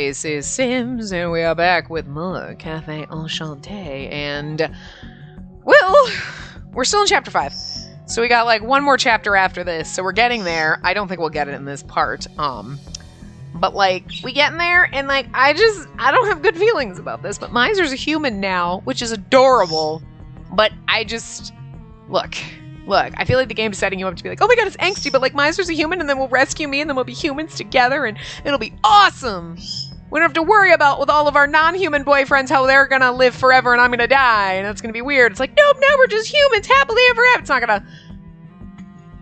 This is Sims, and we are back with more Cafe Enchante, and, well, we're still in Chapter 5. So we got, like, one more chapter after this, so we're getting there. I don't think we'll get it in this part, but, like, we get in there, and, like, I don't have good feelings about this, but Miser's a human now, which is adorable, but look, I feel like the game's setting you up to be like, oh my god, it's angsty, but, like, Miser's a human, and then we'll rescue me, and then we'll be humans together, and it'll be awesome! We don't have to worry about, with all of our non-human boyfriends, how they're gonna live forever and I'm gonna die, and that's gonna be weird. It's like, nope, now we're just humans, happily ever after. It's not gonna...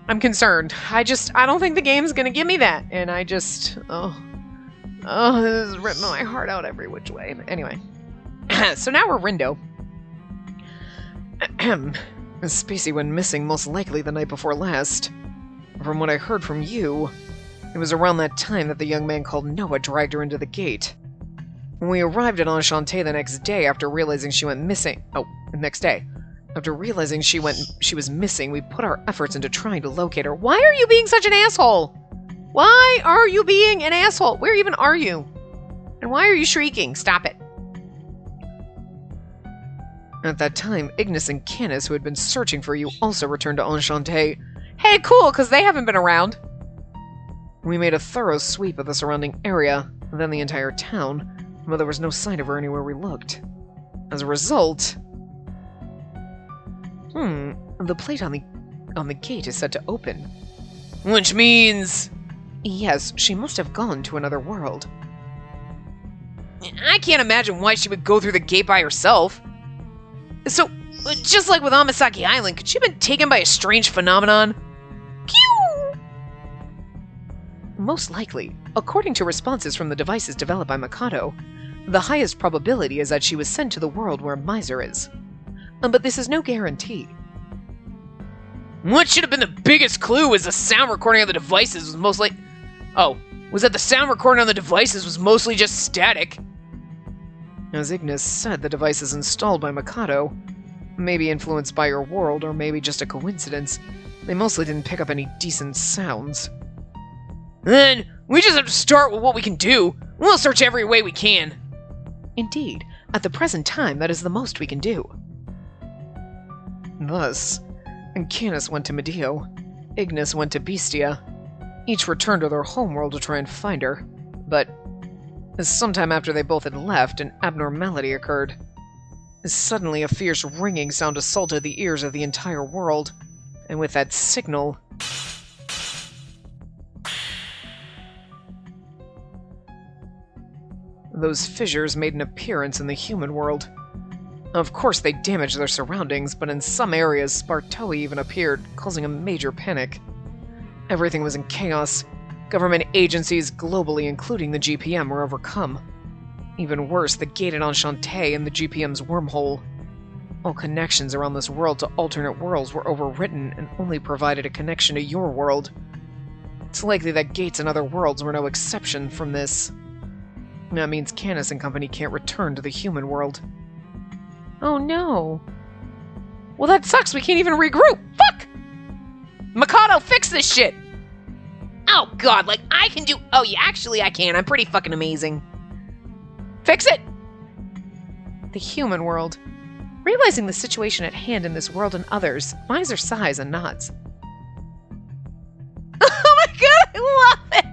I'm concerned. I don't think the game's gonna give me that, and this is ripping my heart out every which way. Anyway. So now we're Rindo. Spacey went missing most likely the night before last. From what I heard from you, it was around that time that the young man called Noah dragged her into the gate. When we arrived at Enchante the next day after realizing she went missing... Oh, the next day. After realizing she was missing, we put our efforts into trying to locate her. Why are you being such an asshole? Why are you being an asshole? Where even are you? And why are you shrieking? Stop it. At that time, Ignis and Canis, who had been searching for you, also returned to Enchante. Hey, cool, because they haven't been around. We made a thorough sweep of the surrounding area, and then the entire town, but there was no sign of her anywhere we looked. As a result... the plate on the gate is set to open. Which means... Yes, she must have gone to another world. I can't imagine why she would go through the gate by herself. So, just like with Amasaki Island, could she have been taken by a strange phenomenon? Pew! Most likely, according to responses from the devices developed by Mikado, the highest probability is that she was sent to the world where Miser is. But this is no guarantee. What should have been the biggest clue was the sound recording on the devices was mostly... Oh, was that the sound recording on the devices was mostly just static? As Ignis said, the devices installed by Mikado, maybe influenced by your world, or maybe just a coincidence, they mostly didn't pick up any decent sounds. Then, we just have to start with what we can do. We'll search every way we can. Indeed, at the present time, that is the most we can do. Thus, Canis went to Medio, Ignis went to Bestia. Each returned to their homeworld to try and find her, but sometime after they both had left, an abnormality occurred. Suddenly, a fierce ringing sound assaulted the ears of the entire world, and with that signal... Those fissures made an appearance in the human world. Of course, they damaged their surroundings, but in some areas, Spartoi even appeared, causing a major panic. Everything was in chaos. Government agencies globally, including the GPM, were overcome. Even worse, the gate at Enchante and the GPM's wormhole. All connections around this world to alternate worlds were overwritten and only provided a connection to your world. It's likely that gates in other worlds were no exception from this. That means Canis and company can't return to the human world. Oh no. Well, that sucks. We can't even regroup. Fuck! Mikado, fix this shit! Oh god, like, I can do... Oh yeah, actually I can. I'm pretty fucking amazing. Fix it! The human world. Realizing the situation at hand in this world and others, Miser sighs and nods. Oh my god, I love it!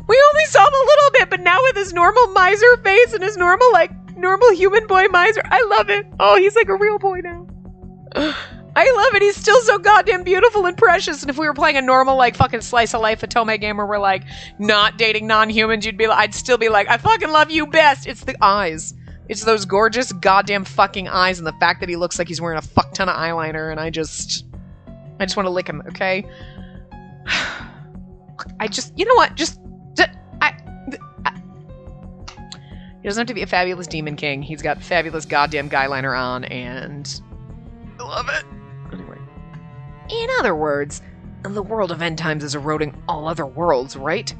We only saw him a little bit, but now with his normal Miser face and his normal human boy Miser, I love it. Oh, he's like a real boy now. I love it. He's still so goddamn beautiful and precious. And if we were playing a normal, like, fucking slice of life Otome game where we're, like, not dating non-humans, I'd still be like, I fucking love you best. It's the eyes. It's those gorgeous goddamn fucking eyes and the fact that he looks like he's wearing a fuck ton of eyeliner, and I just want to lick him, okay? You know what? He doesn't have to be a fabulous demon king. He's got fabulous goddamn guyliner on, and I love it. Anyway. In other words, the world of end times is eroding all other worlds, right?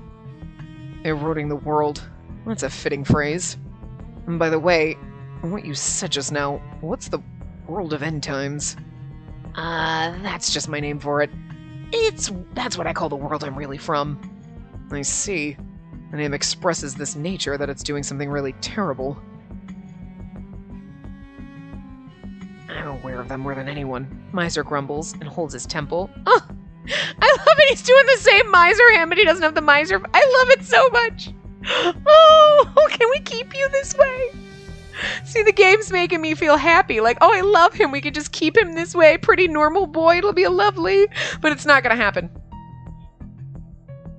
Eroding the world. That's a fitting phrase. And by the way, what you said just now, what's the world of end times? That's just my name for it. That's what I call the world I'm really from. I see. The name expresses this nature that it's doing something really terrible. I'm aware of them more than anyone. Miser grumbles and holds his temple. Oh, I love it. He's doing the same miser hand, but he doesn't have the miser. I love it so much. Oh, can we keep you this way? See, the game's making me feel happy. Like, oh, I love him. We could just keep him this way. Pretty normal boy. It'll be lovely. But it's not going to happen.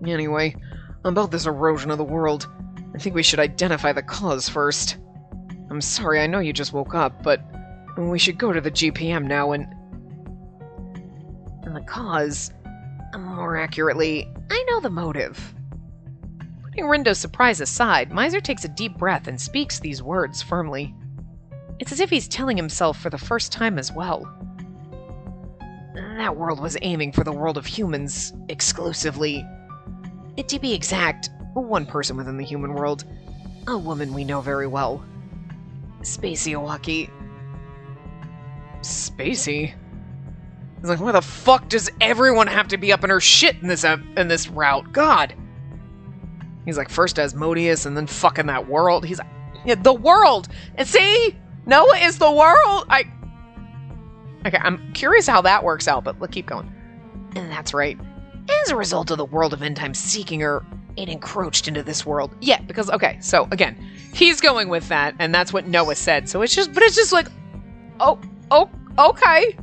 Anyway, about this erosion of the world, I think we should identify the cause first. I'm sorry, I know you just woke up, but we should go to the GPM now and the cause, more accurately, I know the motive. Putting Rindo's surprise aside, Miser takes a deep breath and speaks these words firmly. It's as if he's telling himself for the first time as well. That world was aiming for the world of humans, exclusively. To be exact, one person within the human world. A woman we know very well. Spacey Owaki. Spacey? He's like, why the fuck does everyone have to be up in her shit in this route? God! He's like, first Asmodeus and then fucking that world. He's like, yeah, the world! And see? Noah is the world! Okay, I'm curious how that works out, but let's keep going. And that's right. As a result of the world of end time seeking her, it encroached into this world. Yeah, because, okay, so, again, he's going with that, and that's what Noah said. So it's just like, oh, okay.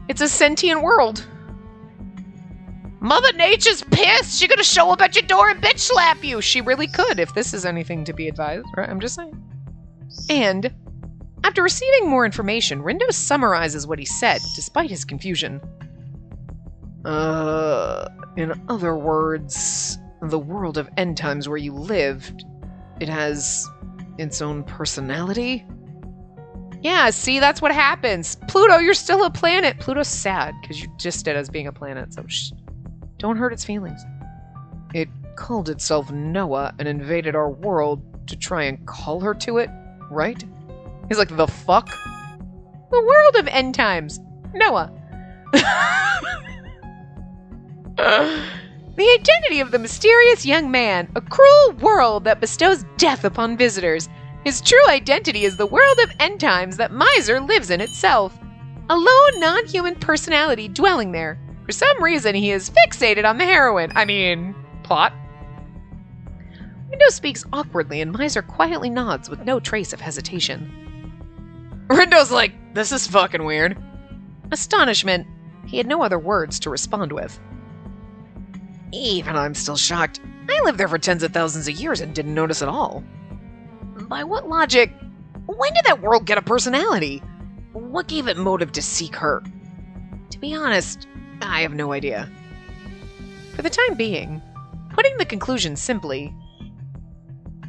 It's a sentient world. Mother Nature's pissed. She's gonna show up at your door and bitch slap you. She really could, if this is anything to be advised, right? I'm just saying. And after receiving more information, Rindo summarizes what he said, despite his confusion. In other words, the world of end times where you lived, it has its own personality? Yeah, see, that's what happens. Pluto, you're still a planet. Pluto's sad, because you just did as being a planet, so shh. Don't hurt its feelings. It called itself Noah and invaded our world to try and call her to it, right? He's like, the fuck? The world of end times. Noah. The identity of the mysterious young man, a cruel world that bestows death upon visitors. His true identity is the world of end times that Miser lives in itself. A lone, non-human personality dwelling there. For some reason, he is fixated on the heroine. I mean, plot. Rindo speaks awkwardly and Miser quietly nods with no trace of hesitation. Rindo's like, this is fucking weird. Astonishment. He had no other words to respond with. Even I'm still shocked. I lived there for tens of thousands of years and didn't notice at all. By what logic? When did that world get a personality? What gave it motive to seek her? To be honest, I have no idea. For the time being, putting the conclusion simply,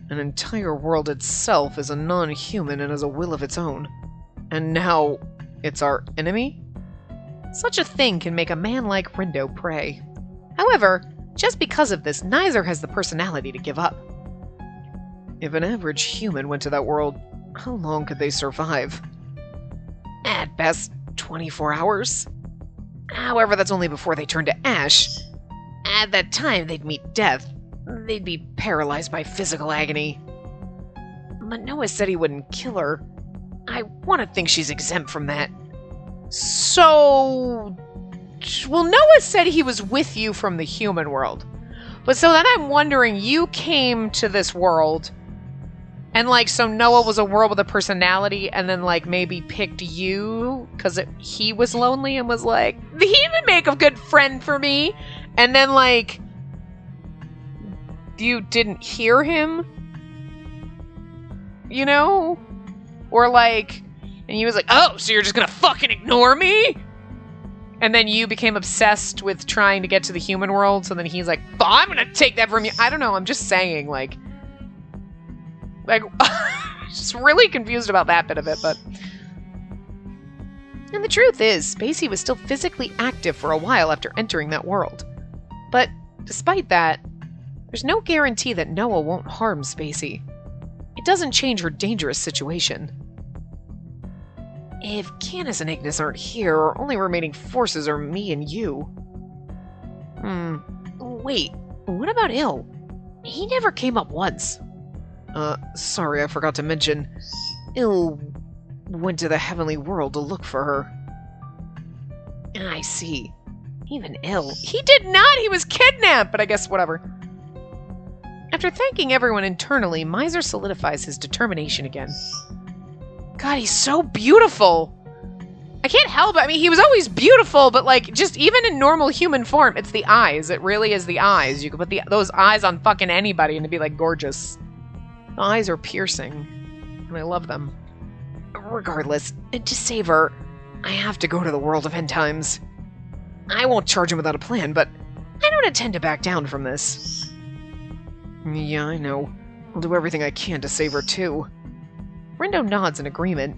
an entire world itself is a non-human and has a will of its own. And now, it's our enemy? Such a thing can make a man like Rindo pray. However, just because of this, neither has the personality to give up. If an average human went to that world, how long could they survive? At best, 24 hours. However, that's only before they turn to ash. At that time, they'd meet death. They'd be paralyzed by physical agony. But Noah said he wouldn't kill her. I want to think she's exempt from that. So... Well, Noah said he was with you from the human world. But so then I'm wondering, you came to this world... And, like, so Noah was a world with a personality, and then, like, maybe picked you because he was lonely and was like, he would make a good friend for me. And then, like, you didn't hear him? You know? Or, like, and he was like, oh, so you're just gonna fucking ignore me? And then you became obsessed with trying to get to the human world, so then he's like, oh, I'm gonna take that from you. I don't know, I'm just saying, like, just really confused about that bit of it, but... And the truth is, Spacey was still physically active for a while after entering that world. But, despite that, there's no guarantee that Noah won't harm Spacey. It doesn't change her dangerous situation. If Canis and Ignis aren't here, our only remaining forces are me and you. Wait, What about Il? He never came up once. Sorry, I forgot to mention. Il went to the heavenly world to look for her. I see. Even Il. He did not! He was kidnapped! But I guess whatever. After thanking everyone internally, Miser solidifies his determination again. God, he's so beautiful! I can't help it. I mean, he was always beautiful, but like, just even in normal human form, it's the eyes. It really is the eyes. You could put those eyes on fucking anybody and it'd be like gorgeous. The eyes are piercing, and I love them. Regardless, to save her, I have to go to the world of end times. I won't charge him without a plan, but I don't intend to back down from this. Yeah, I know. I'll do everything I can to save her, too. Rindo nods in agreement.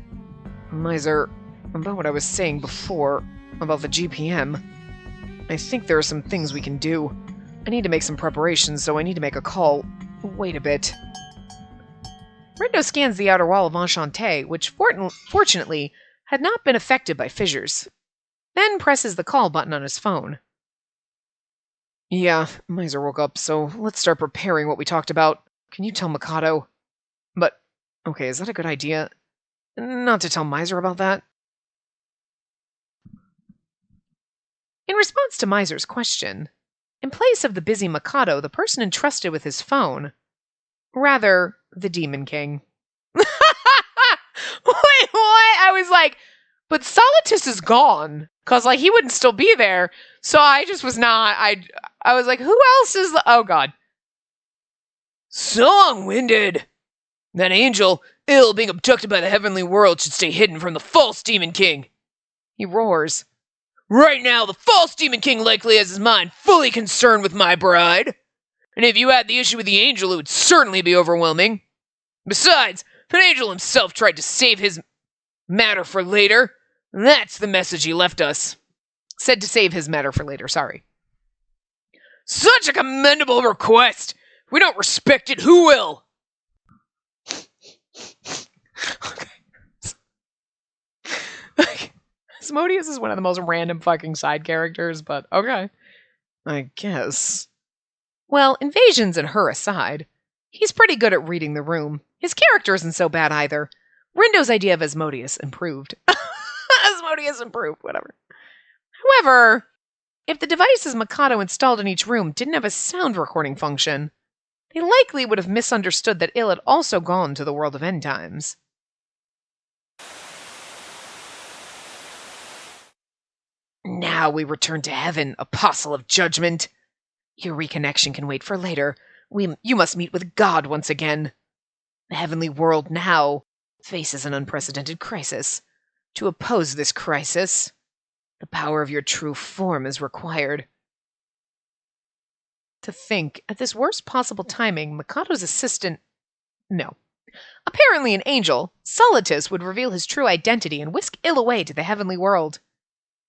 Miser, about what I was saying before, about the GPM, I think there are some things we can do. I need to make some preparations, so I need to make a call. Wait a bit. Rindo scans the outer wall of Enchante, which fortunately had not been affected by fissures. Then presses the call button on his phone. Yeah, Miser woke up, so let's start preparing what we talked about. Can you tell Mikado? But, okay, is that a good idea? Not to tell Miser about that? In response to Miser's question, in place of the busy Mikado, the person entrusted with his phone, rather, the Demon King. Wait, what? I was like, but Solitus is gone. Because, like, he wouldn't still be there. So I just was not, I was like, who else is oh god. So long-winded. That angel, ill being abducted by the heavenly world, should stay hidden from the false Demon King. He roars. Right now, the false Demon King likely has his mind fully concerned with my bride. And if you had the issue with the angel, it would certainly be overwhelming. Besides, the angel himself tried to save his matter for later. That's the message he left us. Said to save his matter for later, sorry. Such a commendable request! If we don't respect it, who will? Okay. Asmodeus is one of the most random fucking side characters, but okay. I guess. Well, invasions and her aside, he's pretty good at reading the room. His character isn't so bad either. Rindo's idea of Asmodeus improved. Asmodeus improved, whatever. However, if the devices Mikado installed in each room didn't have a sound recording function, they likely would have misunderstood that Il had also gone to the world of end times. Now we return to heaven, apostle of judgment. Your reconnection can wait for later. You must meet with God once again. The heavenly world now faces an unprecedented crisis. To oppose this crisis, the power of your true form is required. To think, at this worst possible timing, Mikado's assistant... No. Apparently an angel, Solitus, would reveal his true identity and whisk Il away to the heavenly world.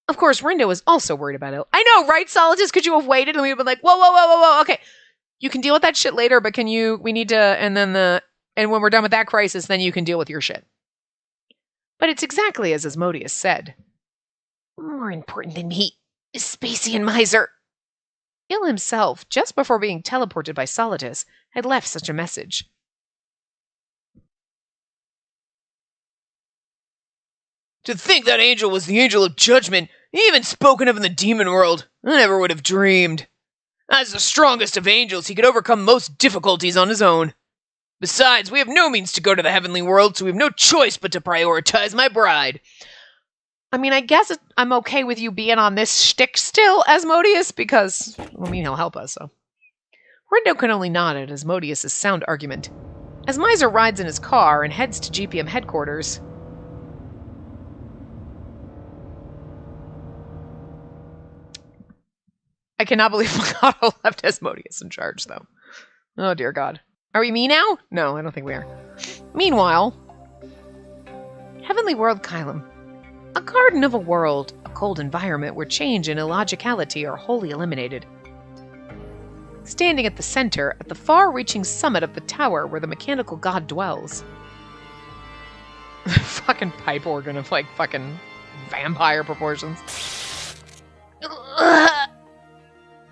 Of course, Rindo is also worried about Il. I know, right, Solitus? Could you have waited and we'd have been like, whoa, okay. You can deal with that shit later, but we need to, and when we're done with that crisis, then you can deal with your shit. But it's exactly as Asmodeus said. More important than me is Spacey and Miser. Il himself, just before being teleported by Solitus, had left such a message. To think that angel was the angel of judgment, even spoken of in the demon world, I never would have dreamed. As the strongest of angels, he could overcome most difficulties on his own. Besides, we have no means to go to the heavenly world, so we have no choice but to prioritize my bride. I mean, I guess I'm okay with you being on this shtick still, Asmodeus, because, he'll help us, so. Rindo can only nod at Asmodeus' sound argument, as Miser rides in his car and heads to GPM headquarters. I cannot believe Mikado left Asmodeus in charge, though. Oh, dear God. Are we me now? No, I don't think we are. Meanwhile, Heavenly World Kylum. A garden of a world, a cold environment where change and illogicality are wholly eliminated. Standing at the center, at the far-reaching summit of the tower where the mechanical god dwells. Fucking pipe organ of, like, fucking vampire proportions.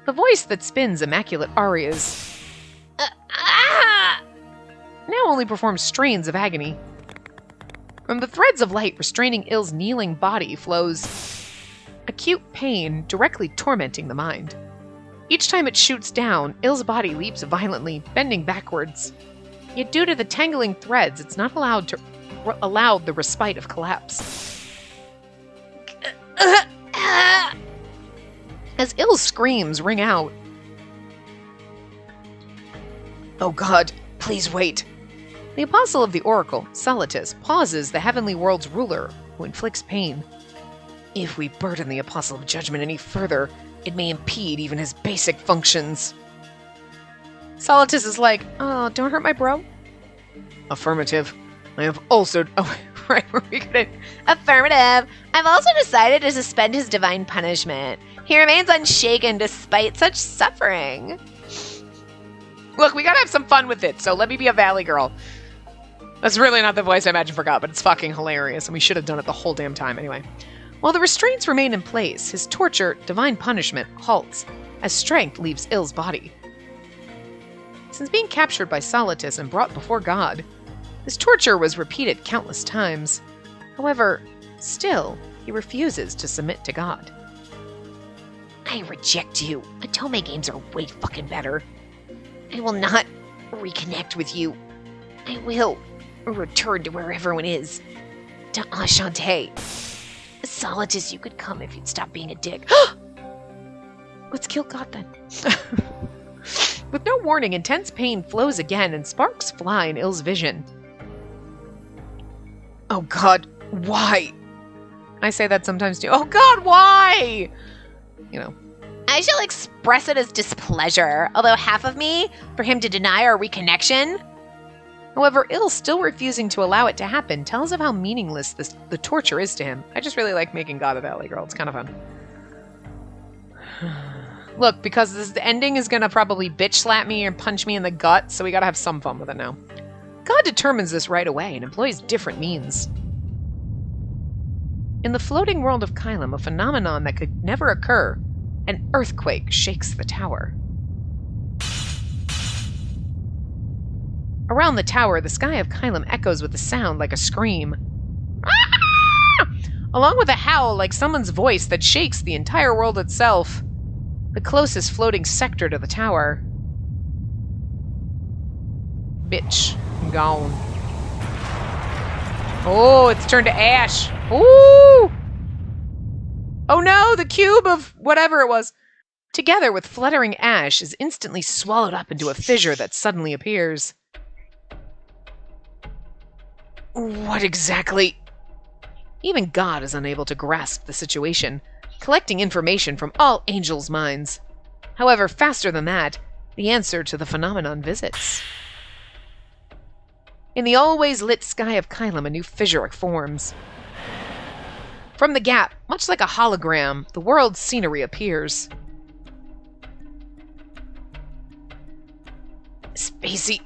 The voice that spins immaculate arias now only performs strains of agony. From the threads of light restraining Ill's kneeling body flows acute pain directly tormenting the mind. Each time it shoots down, Ill's body leaps violently, bending backwards. Yet due to the tangling threads, it's not allowed the respite of collapse. As Ill's screams ring out. Oh God, please wait. The apostle of the oracle, Salatus, pauses the heavenly world's ruler, who inflicts pain. If we burden the apostle of judgment any further, it may impede even his basic functions. Salatus is like, oh, don't hurt my bro. Affirmative. I have also... Oh, right, were we gonna... Affirmative. I've also decided to suspend his divine punishment. He remains unshaken despite such suffering. Look, we gotta have some fun with it, so let me be a valley girl. That's really not the voice I imagined for God, but it's fucking hilarious, and we should have done it the whole damn time anyway. While the restraints remain in place, his torture, divine punishment, halts, as strength leaves Ill's body. Since being captured by Salatus and brought before God, his torture was repeated countless times. However, still, he refuses to submit to God. I reject you. Atome games are way fucking better. I will not reconnect with you. I will return to where everyone is. To Enchante. Salatus, you could come if you'd stop being a dick. Let's kill God then. With no warning, intense pain flows again and sparks fly in Ill's vision. Oh God, why? I say that sometimes too. Oh God, why? You know. I shall express it as displeasure, although half of me, for him to deny our reconnection. However, Ill, still refusing to allow it to happen, tells of how meaningless the torture is to him. I just really like making God a valley girl. It's kind of fun. Look, because the ending is going to probably bitch slap me and punch me in the gut, so we got to have some fun with it now. God determines this right away and employs different means. In the floating world of Kylum, a phenomenon that could never occur, an earthquake shakes the tower. Around the tower, the sky of Kylum echoes with a sound like a scream. Ah! Along with a howl like someone's voice that shakes the entire world itself. The closest floating sector to the tower. Bitch. Gone. Oh, it's turned to ash. Ooh! Oh no, the cube of whatever it was. Together with fluttering ash is instantly swallowed up into a fissure that suddenly appears. What exactly? Even God is unable to grasp the situation, collecting information from all angels' minds. However, faster than that, the answer to the phenomenon visits. In the always lit sky of Kylum, a new fissure forms. From the gap, much like a hologram, the world's scenery appears. Spacey,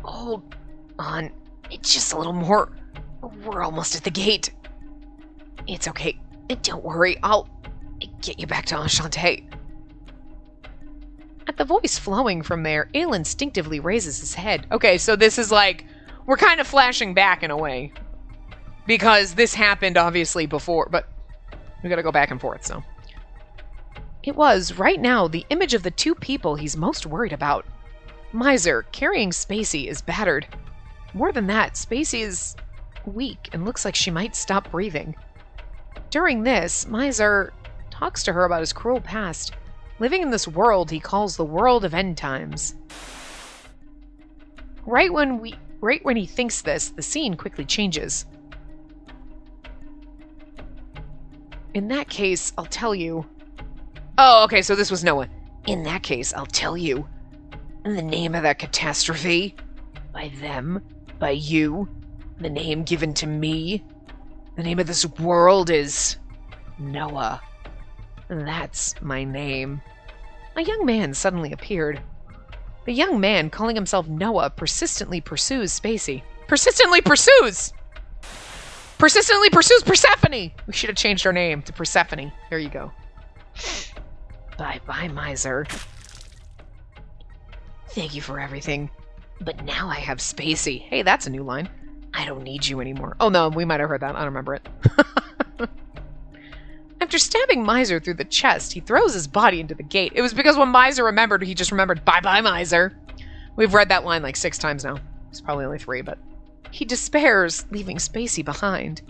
hold on. It's just a little more. We're almost at the gate. It's okay. Don't worry. I'll get you back to Enchante. At the voice flowing from there, Ale instinctively raises his head. Okay, so this is like, we're kind of flashing back in a way. Because this happened obviously before, but we gotta go back and forth, so. It was, right now, the image of the two people he's most worried about. Miser, carrying Spacey, is battered. More than that, Spacey is weak and looks like she might stop breathing. During this, Miser talks to her about his cruel past, living in this world he calls the world of end times. Right when he thinks this, the scene quickly changes. In that case, I'll tell you. Oh, okay, so this was Noah. In that case, I'll tell you. In the name of that catastrophe, by them, by you, the name given to me, the name of this world is Noah. That's my name. A young man suddenly appeared. The young man, calling himself Noah, persistently pursues Spacey. Persistently pursues! Persistently pursues Persephone! We should have changed our name to Persephone. There you go. Bye-bye, miser. Thank you for everything. But now I have Spacey. Hey, that's a new line. I don't need you anymore. Oh no, we might have heard that. I don't remember it. After stabbing Miser through the chest, he throws his body into the gate. It was because when Miser remembered, he just remembered, bye-bye, Miser. We've read that line like 6 times now. It's probably only 3, but... He despairs, leaving Spacey behind.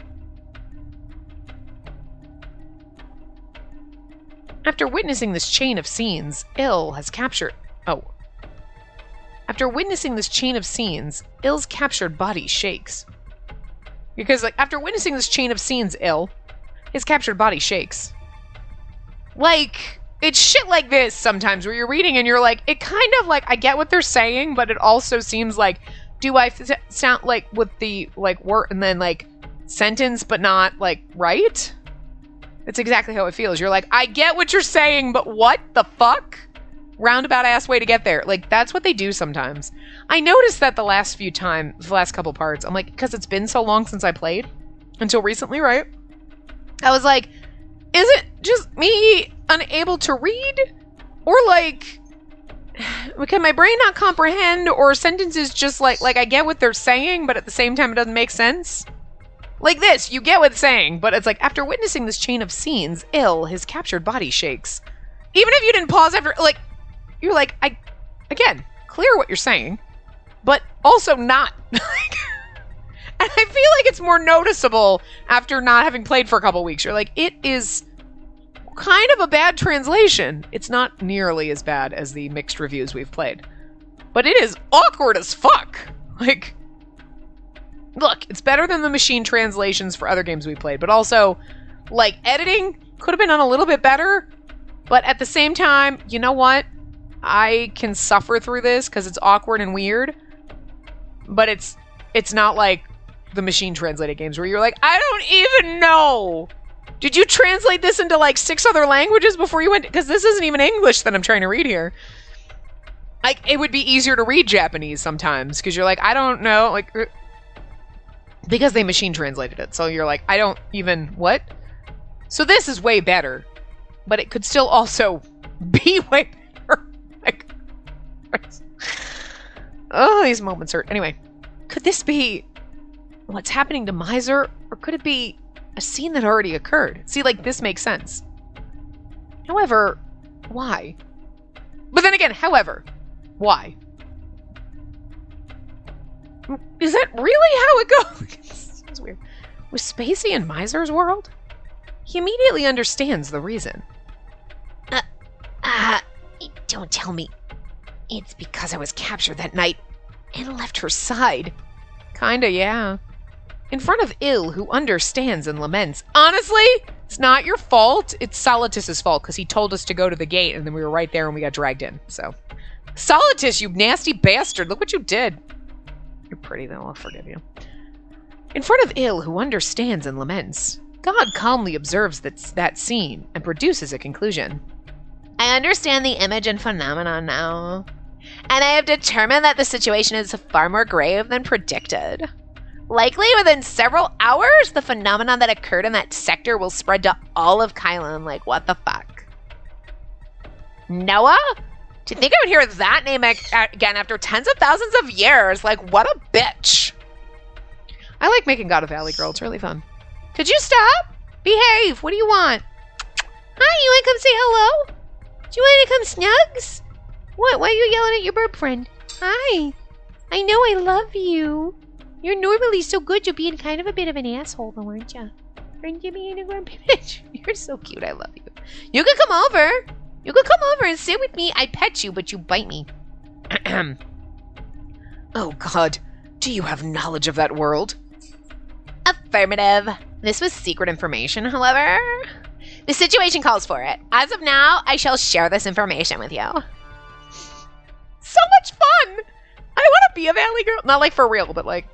After witnessing this chain of scenes, Ill's captured body shakes. Because, like, after witnessing this chain of scenes, his captured body shakes. Like, it's shit like this sometimes where you're reading and you're like, it kind of, like, I get what they're saying, but it also seems like, do I sound, like, with the, like, word and then, like, sentence, but not, like, right? It's exactly how it feels. You're like, I get what you're saying, but what the fuck? Roundabout ass way to get there. Like, that's what they do sometimes. I noticed that the last couple parts, I'm like, because it's been so long since I played, until recently, right? I was like, is it just me unable to read? Or like, can my brain not comprehend? Or sentences just like I get what they're saying, but at the same time it doesn't make sense? Like this, you get what it's saying, but it's like, after witnessing this chain of scenes, his captured body shakes. Even if you didn't pause after, like, you're like, again, clear what you're saying, but also not. And I feel like it's more noticeable after not having played for a couple weeks. You're like, it is kind of a bad translation. It's not nearly as bad as the mixed reviews we've played, but it is awkward as fuck. Like, look, it's better than the machine translations for other games we played, but also, like, editing could have been done a little bit better, but at the same time, you know what? I can suffer through this because it's awkward and weird, but it's not like the machine translated games where you're like, I don't even know. Did you translate this into like 6 other languages before you went? Because this isn't even English that I'm trying to read here. Like, it would be easier to read Japanese sometimes because you're like, I don't know, like, because they machine translated it. So you're like, I don't even, what? So this is way better, but it could still also be way better. Like, oh, these moments hurt. Anyway, could this be what's happening to Miser, or could it be a scene that already occurred? See, like, this makes sense. However, why? But then again, however, why? Is that really how it goes? It's weird. With Spacey in Miser's world, he immediately understands the reason. Don't tell me. It's because I was captured that night and left her side. Kinda, yeah. In front of who understands and laments. Honestly, it's not your fault. It's Solitus's fault, because he told us to go to the gate, and then we were right there and we got dragged in. So, Solitus, you nasty bastard. Look what you did. You're pretty, though. I'll forgive you. In front of who understands and laments, God calmly observes that scene and produces a conclusion. I understand the image and phenomenon now, and I have determined that the situation is far more grave than predicted. Likely within several hours, the phenomenon that occurred in that sector will spread to all of Kylan. Like, what the fuck? Noah? Do you think I would hear that name again after tens of thousands of years? Like, what a bitch. I like making God a Valley Girl. It's really fun. Could you stop? Behave. What do you want? Hi, you want to come say hello? Do you want to come snugs? What? Why are you yelling at your bird friend? Hi. I know I love you. You're normally so good. You're being kind of a bit of an asshole, though, aren't you? Aren't you being a grumpy bitch? You're so cute. I love you. You can come over. You can come over and sit with me. I pet you, but you bite me. Oh, God. Do you have knowledge of that world? Affirmative. This was secret information, however. The situation calls for it. As of now, I shall share this information with you. So much fun! I want to be a Valley Girl. Not like for real, but like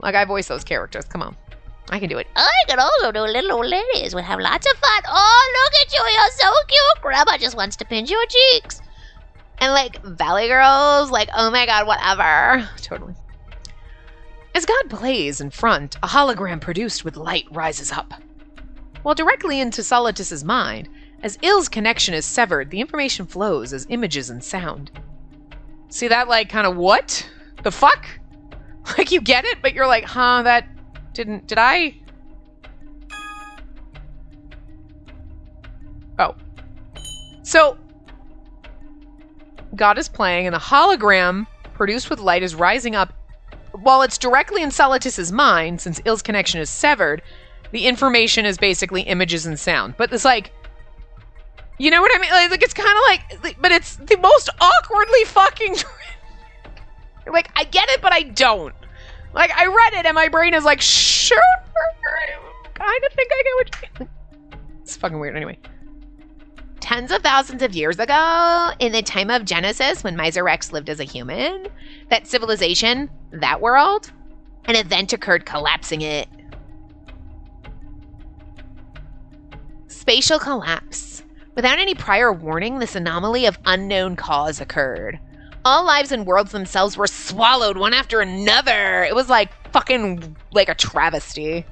I voice those characters. Come on. I can do it. I can also do little old ladies. We'll have lots of fun. Oh, look at you. You're so cute. Grandma just wants to pinch your cheeks. And like Valley Girls, like, oh my God, whatever. Totally. As God plays in front, a hologram produced with light rises up. While directly into Solitus's mind, As Ill's connection is severed, the information flows as images and sound. See that, like, kind of what? The fuck? Like, you get it, but you're like, huh, that didn't... Did I... Oh. So, God is playing, and the hologram produced with light is rising up. While it's directly in Solitus's mind, since Ill's connection is severed, the information is basically images and sound. But it's like... You know what I mean? Like it's kind of like... But it's the most awkwardly fucking... Like, I get it, but I don't. Like, I read it, and my brain is like, sure, I kind of think I get what you mean. It's fucking weird, anyway. Tens of thousands of years ago, in the time of Genesis, when Miser Rex lived as a human, that civilization, that world, an event occurred collapsing it. Spatial collapse. Without any prior warning, this anomaly of unknown cause occurred. All lives and worlds themselves were swallowed one after another. It was like fucking like a travesty.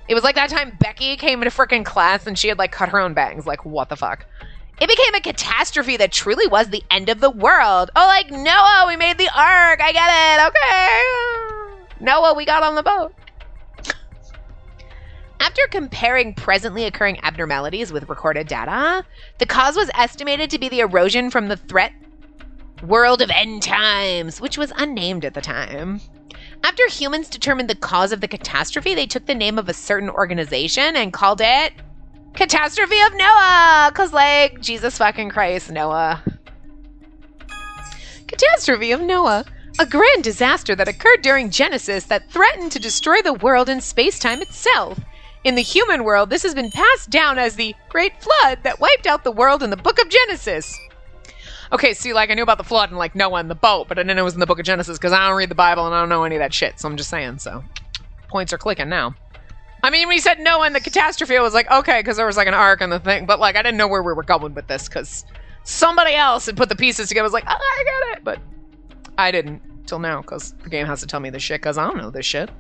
It was like that time Becky came into freaking class and she had like cut her own bangs. Like, what the fuck? It became a catastrophe that truly was the end of the world. Oh, like, Noah, we made the ark. I get it. Okay. Noah, we got on the boat. After comparing presently occurring abnormalities with recorded data, the cause was estimated to be the erosion from the threat world of end times, which was unnamed at the time. After humans determined the cause of the catastrophe, they took the name of a certain organization and called it Catastrophe of Noah, because, like, Jesus fucking Christ, Noah. Catastrophe of Noah, a grand disaster that occurred during Genesis that threatened to destroy the world and space-time itself. In the human world, this has been passed down as the Great Flood that wiped out the world in the Book of Genesis. Okay, see, like, I knew about the flood and, like, Noah and the boat, but I didn't know it was in the Book of Genesis because I don't read the Bible and I don't know any of that shit, so I'm just saying, so. Points are clicking now. I mean, when you said Noah and the catastrophe, I was like, okay, because there was, like, an ark and the thing, but, like, I didn't know where we were going with this because somebody else had put the pieces together. I was like, oh, I get it, but I didn't till now because the game has to tell me this shit because I don't know this shit.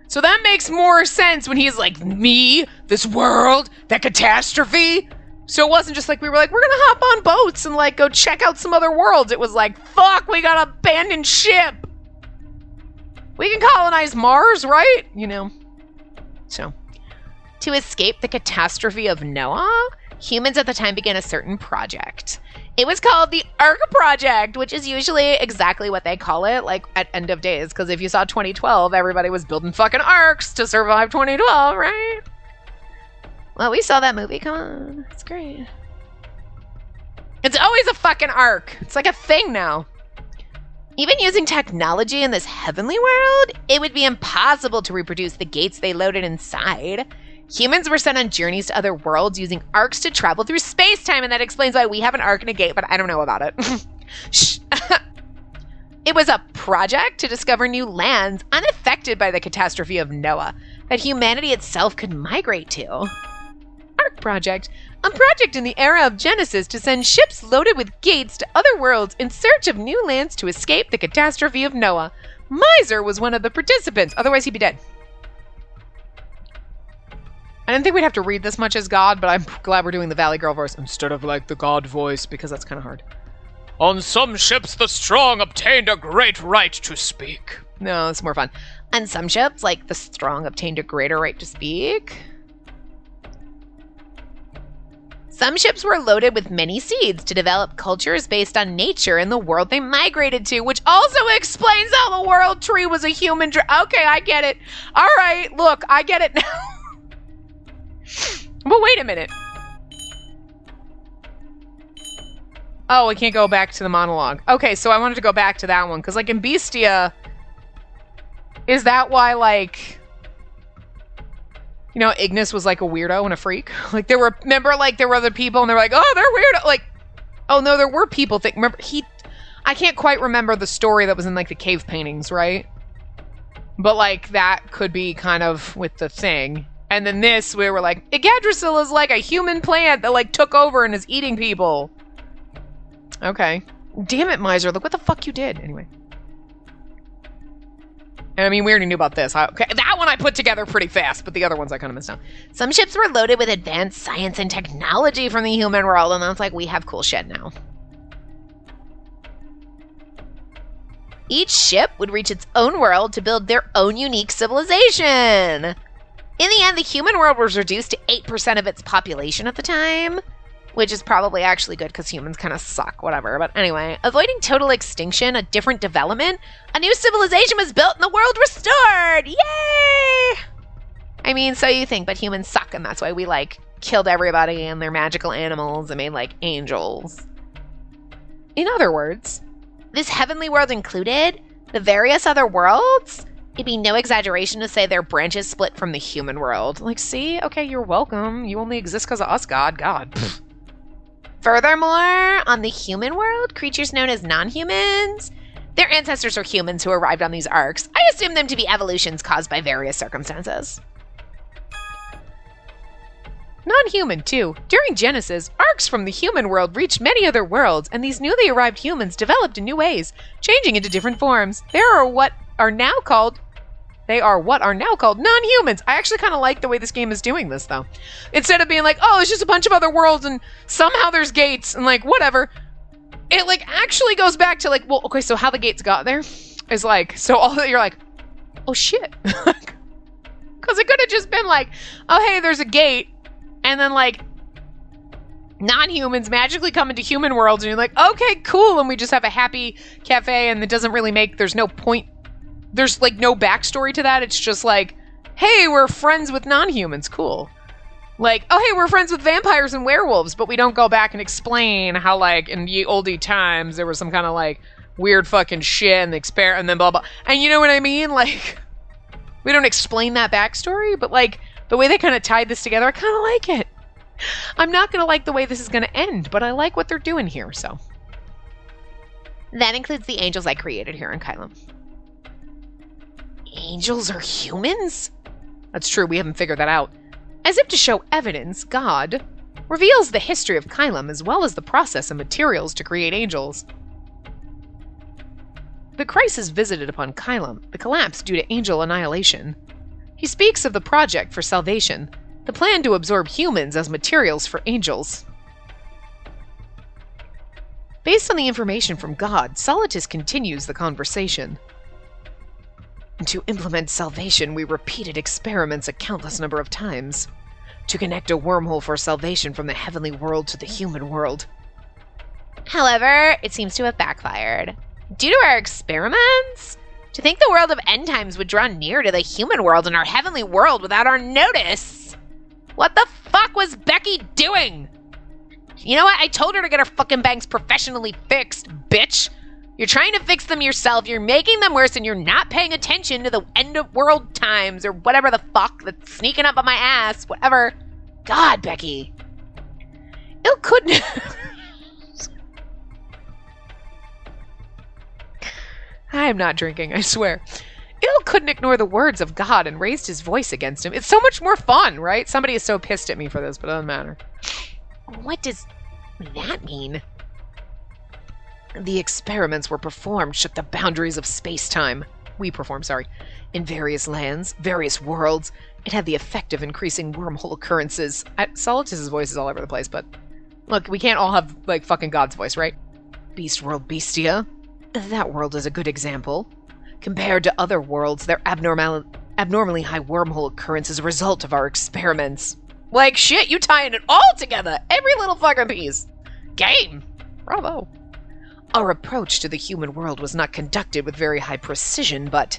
So that makes more sense when he's like, me, this world, that catastrophe. So it wasn't just like we were like, we're gonna hop on boats and like go check out some other worlds. It was like, fuck, we got an abandoned ship. We can colonize Mars, right? You know. So, to escape the catastrophe of Noah, humans at the time began a certain project. It was called the Ark Project, which is usually exactly what they call it, like, at end of days. Because if you saw 2012, everybody was building fucking arcs to survive 2012, right? Well, we saw that movie. Come on. It's great. It's always a fucking arc. It's like a thing now. Even using technology in this heavenly world, it would be impossible to reproduce the gates they loaded inside. Humans were sent on journeys to other worlds using arcs to travel through space-time, and that explains why we have an arc and a gate, but I don't know about it. It was a project to discover new lands unaffected by the catastrophe of Noah that humanity itself could migrate to. Ark Project, a project in the era of Genesis to send ships loaded with gates to other worlds in search of new lands to escape the catastrophe of Noah. Miser was one of the participants, otherwise he'd be dead. I didn't think we'd have to read this much as God, but I'm glad we're doing the Valley Girl voice instead of, like, the God voice, because that's kind of hard. On some ships, the strong obtained a great right to speak. No, it's more fun. On some ships, like, the strong obtained a greater right to speak. Some ships were loaded with many seeds to develop cultures based on nature and the world they migrated to, which also explains how the world tree was a human okay, I get it. All right, look, I get it now. But wait a minute. Oh, we can't go back to the monologue. Okay, so I wanted to go back to that one, because, like, in Bestia, is that why, like, you know, Ignis was, like, a weirdo and a freak? Like, there were, remember, like, there were other people, and they're like, oh, they're weird. Like, oh, no, there were people remember, I can't quite remember the story that was in, like, the cave paintings, right? But, like, that could be kind of with the thing. And then this, we were like, Yggdrasil is like a human plant that, like, took over and is eating people. Okay. Damn it, Miser. Look what the fuck you did. Anyway. And I mean, we already knew about this. Okay, that one I put together pretty fast, but the other ones I kind of missed out. Some ships were loaded with advanced science and technology from the human world, and that's like, we have cool shit now. Each ship would reach its own world to build their own unique civilization. In the end, the human world was reduced to 8% of its population at the time, which is probably actually good because humans kind of suck, whatever. But anyway, avoiding total extinction, a different development, a new civilization was built and the world restored! Yay! I mean, so you think, but humans suck, and that's why we, like, killed everybody and their magical animals and made, like, angels. In other words, this heavenly world included, the various other worlds, it'd be no exaggeration to say their branches split from the human world. like, see? Okay, you're welcome. You only exist because of us, God. God. Furthermore, on the human world, creatures known as non-humans, their ancestors are humans who arrived on these arcs. I assume them to be evolutions caused by various circumstances. Non-human, too. During Genesis, arcs from the human world reached many other worlds, and these newly arrived humans developed in new ways, changing into different forms. They are what are now called non-humans. I actually kind of like the way this game is doing this, though. Instead of being like, oh, it's just a bunch of other worlds, and somehow there's gates, and like, whatever. It, like, actually goes back to, like, well, okay, so how the gates got there is, like, so all that you're like, oh, shit. Because it could have just been like, oh, hey, there's a gate. And then, like, non-humans magically come into human worlds, and you're like, okay, cool, and we just have a happy cafe, and it doesn't really there's no point, there's, like, no backstory to that. It's just like, hey, we're friends with non-humans, cool. Like, oh, hey, we're friends with vampires and werewolves, but we don't go back and explain how, like, in ye olde times, there was some kind of, like, weird fucking shit, and and then blah, blah. And you know what I mean? Like, we don't explain that backstory, but, like, the way they kind of tied this together, I kind of like it. I'm not going to like the way this is going to end, but I like what they're doing here, so. That includes the angels I created here on Kylum. Angels are humans? That's true, we haven't figured that out. As if to show evidence, God reveals the history of Kylum as well as the process and materials to create angels. The crisis visited upon Kylum, the collapse due to angel annihilation. He speaks of the project for salvation, the plan to absorb humans as materials for angels. Based on the information from God, Solitus continues the conversation. To implement salvation, we repeated experiments a countless number of times. To connect a wormhole for salvation from the heavenly world to the human world. However, it seems to have backfired. Due to our experiments? To think the world of end times would draw near to the human world and our heavenly world without our notice. What the fuck was Becky doing? You know what? I told her to get her fucking banks professionally fixed, bitch. You're trying to fix them yourself, you're making them worse, and you're not paying attention to the end of world times or whatever the fuck that's sneaking up on my ass, whatever. God, Becky. You couldn't... I'm not drinking, I swear. Il couldn't ignore the words of God and raised his voice against him. It's so much more fun, right? Somebody is so pissed at me for this, but it doesn't matter. What does that mean? The experiments were performed shook the boundaries of space-time. In various lands, various worlds. It had the effect of increasing wormhole occurrences. Solitus's voice is all over the place, but... Look, we can't all have, like, fucking God's voice, right? Beast World Bestia. That world is a good example. Compared to other worlds, their abnormally high wormhole occurrence is a result of our experiments. Like, shit, you tying it all together! Every little fucking piece! Game! Bravo! Our approach to the human world was not conducted with very high precision, but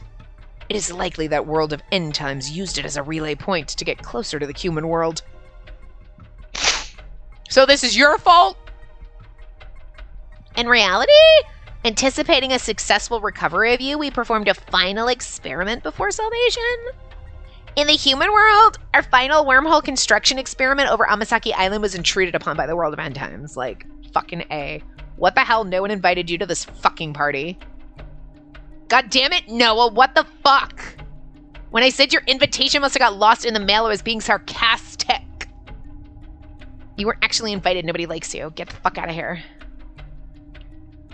it is likely that world of end times used it as a relay point to get closer to the human world. So this is your fault? In reality, anticipating a successful recovery of you, we performed a final experiment before salvation. In the human world, our final wormhole construction experiment over Amasaki Island was intruded upon by the world of end times. Like, fucking A. What the hell? No one invited you to this fucking party. God damn it, Noah, what the fuck? When I said your invitation must have got lost in the mail, I was being sarcastic. You weren't actually invited, nobody likes you. Get the fuck out of here.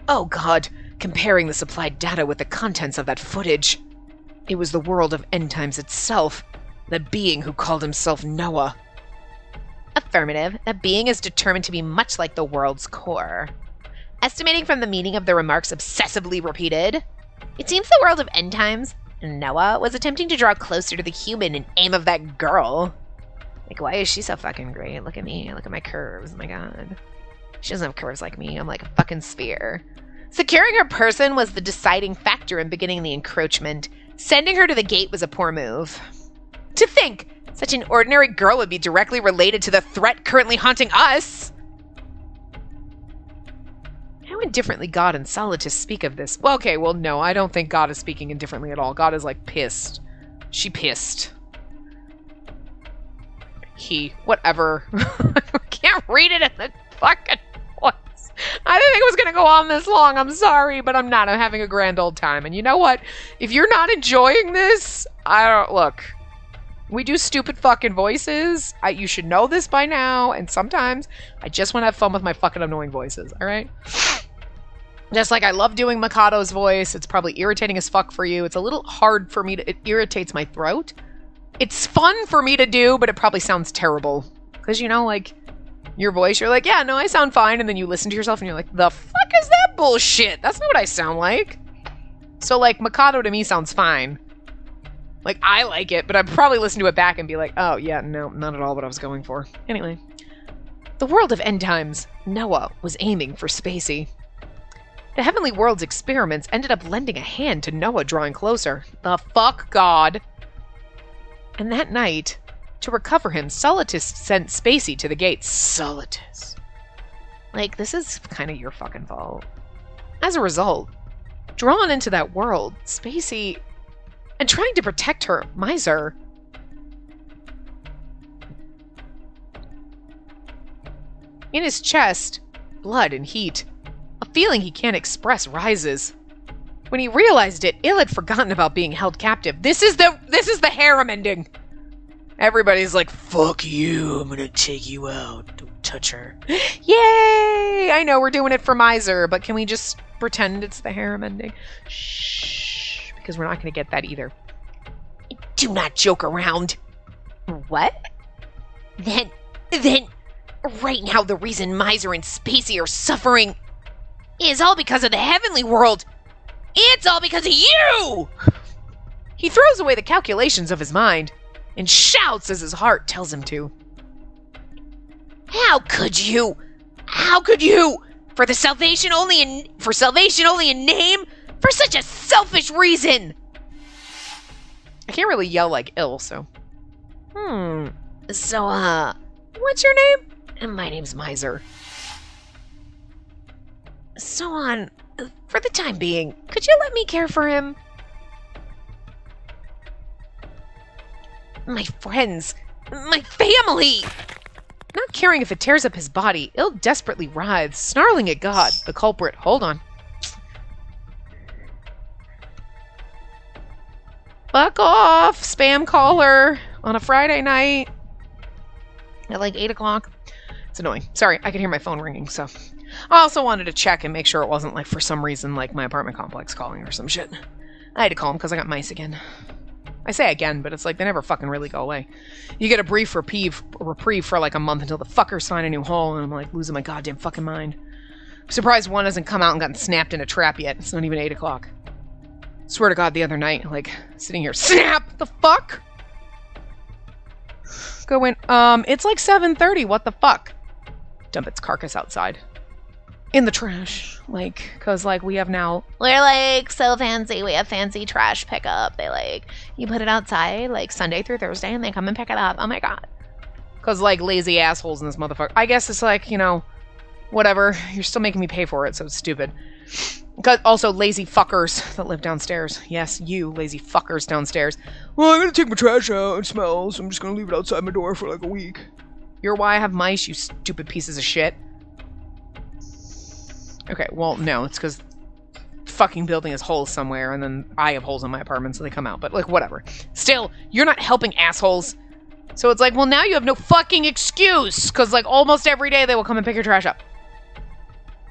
Oh god, comparing the supplied data with the contents of that footage. It was the world of end times itself. The being who called himself Noah. Affirmative. That being is determined to be much like the world's core. Estimating from the meaning of the remarks obsessively repeated, it seems the world of end times, Noah, was attempting to draw closer to the human and aim of that girl. Like, why is she so fucking great? Look at me. Look at my curves. Oh my god. She doesn't have curves like me. I'm like a fucking sphere. Securing her person was the deciding factor in beginning the encroachment. Sending her to the gate was a poor move. To think such an ordinary girl would be directly related to the threat currently haunting us. How indifferently God and Solitus speak of this. Well, okay, well, no, I don't think God is speaking indifferently at all. God is, like, pissed. She pissed. He. Whatever. I can't read it in the fucking voice. I didn't think it was going to go on this long. I'm sorry, but I'm not. I'm having a grand old time. And you know what? If you're not enjoying this, I don't... Look. We do stupid fucking voices. You should know this by now. And sometimes I just want to have fun with my fucking annoying voices. All right? Just like I love doing Mikado's voice. It's probably irritating as fuck for you. It's a little hard for me to... It irritates my throat. It's fun for me to do, but it probably sounds terrible. Because, you know, like, your voice, you're like, yeah, no, I sound fine. And then you listen to yourself and you're like, the fuck is that bullshit? That's not what I sound like. So, like, Mikado to me sounds fine. Like, I like it, but I'd probably listen to it back and be like, oh, yeah, no, not at all what I was going for. Anyway. The world of end times. Noah was aiming for Spacey. The Heavenly World's experiments ended up lending a hand to Noah drawing closer. The fuck, God? And that night, to recover him, Solitus sent Spacey to the gates. Solitus. Like, this is kind of your fucking fault. As a result, drawn into that world, Spacey... And trying to protect her, Miser... In his chest, blood and heat. A feeling he can't express rises. When he realized it, Il had forgotten about being held captive. This is the harem ending. Everybody's like, fuck you, I'm gonna take you out. Don't touch her. Yay! I know we're doing it for Miser, but can we just pretend it's the harem ending? Shh, because we're not gonna get that either. Do not joke around. What? Then, right now the reason Miser and Spacey are suffering is all because of the Heavenly World. It's all because of you! He throws away the calculations of his mind and shouts as his heart tells him to. How could you? How could you? For salvation only in name? For such a selfish reason! I can't really yell like ill, so. So, what's your name? My name's Miser. So for the time being, could you let me care for him? My friends, my family! Not caring if it tears up his body, Il desperately writhes, snarling at God, the culprit. Hold on. Fuck off, spam caller, on a Friday night at like 8 o'clock. It's annoying. Sorry, I could hear my phone ringing, so. I also wanted to check and make sure it wasn't, like, for some reason, like, my apartment complex calling or some shit. I had to call him because I got mice again. I say again, but it's like they never fucking really go away. You get a brief reprieve for, like, a month until the fuckers find a new hole, and I'm, like, losing my goddamn fucking mind. I'm surprised one hasn't come out and gotten snapped in a trap yet. It's not even 8 o'clock. Swear to God, the other night, like, sitting here, snap! The fuck? Go in, it's like 7:30, what the fuck? Dump its carcass outside. In the trash, like, cause, like, we have now... We're, like, so fancy, we have fancy trash pickup. They, like, you put it outside, like, Sunday through Thursday, and they come and pick it up. Oh my god. Cause, like, lazy assholes in this motherfucker. I guess it's like, you know, whatever. You're still making me pay for it, so it's stupid. Cause also, lazy fuckers that live downstairs. Yes, you, lazy fuckers downstairs. Well, I'm gonna take my trash out, it smells, so I'm just gonna leave it outside my door for, like, a week. You're why I have mice, you stupid pieces of shit. Okay, well, no, it's because fucking building has holes somewhere, and then I have holes in my apartment, so they come out. But, like, whatever. Still, you're not helping, assholes. So it's like, well, now you have no fucking excuse, because, like, almost every day they will come and pick your trash up.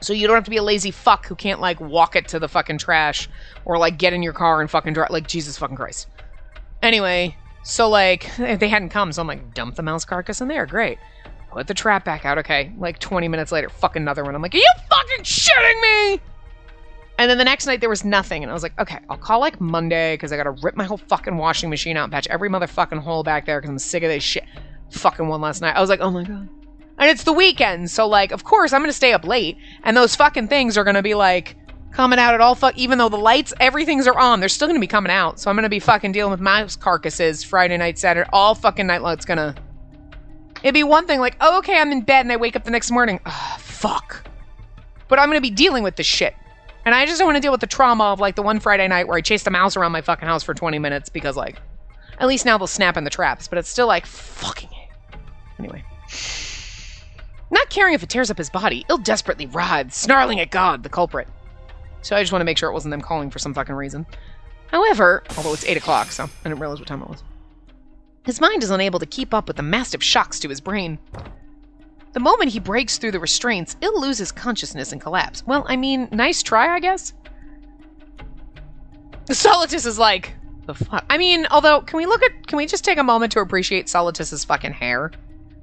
So you don't have to be a lazy fuck who can't, like, walk it to the fucking trash or, like, get in your car and fucking drive. Like, Jesus fucking Christ. Anyway, so, like, they hadn't come, so I'm like, dump the mouse carcass in there. Great. Put the trap back out. Okay. Like, 20 minutes later, fucking another one. I'm like, are you fucking shitting me? And then the next night, there was nothing. And I was like, okay, I'll call, like, Monday because I got to rip my whole fucking washing machine out and patch every motherfucking hole back there because I'm sick of this shit. Fucking one last night. I was like, oh my God. And it's the weekend, so, like, of course, I'm going to stay up late, and those fucking things are going to be, like, coming out at all even though the lights, everything's are on, they're still going to be coming out, so I'm going to be fucking dealing with mouse carcasses Friday night, Saturday, all fucking night long. It's going to... It'd be one thing, like, oh, okay, I'm in bed, and I wake up the next morning. Ugh, fuck. But I'm going to be dealing with this shit. And I just don't want to deal with the trauma of, like, the one Friday night where I chased a mouse around my fucking house for 20 minutes, because, like, at least now they'll snap in the traps, but it's still, like, fucking... Anyway... Not caring if it tears up his body, it'll desperately writhe, snarling at God, the culprit. So I just want to make sure it wasn't them calling for some fucking reason. However, although it's 8 o'clock, so I didn't realize what time it was. His mind is unable to keep up with the massive shocks to his brain. The moment he breaks through the restraints, he'll lose his consciousness and collapse. Well, I mean, nice try, I guess? Solitus is like, the fuck? I mean, although, can we just take a moment to appreciate Solitus's fucking hair?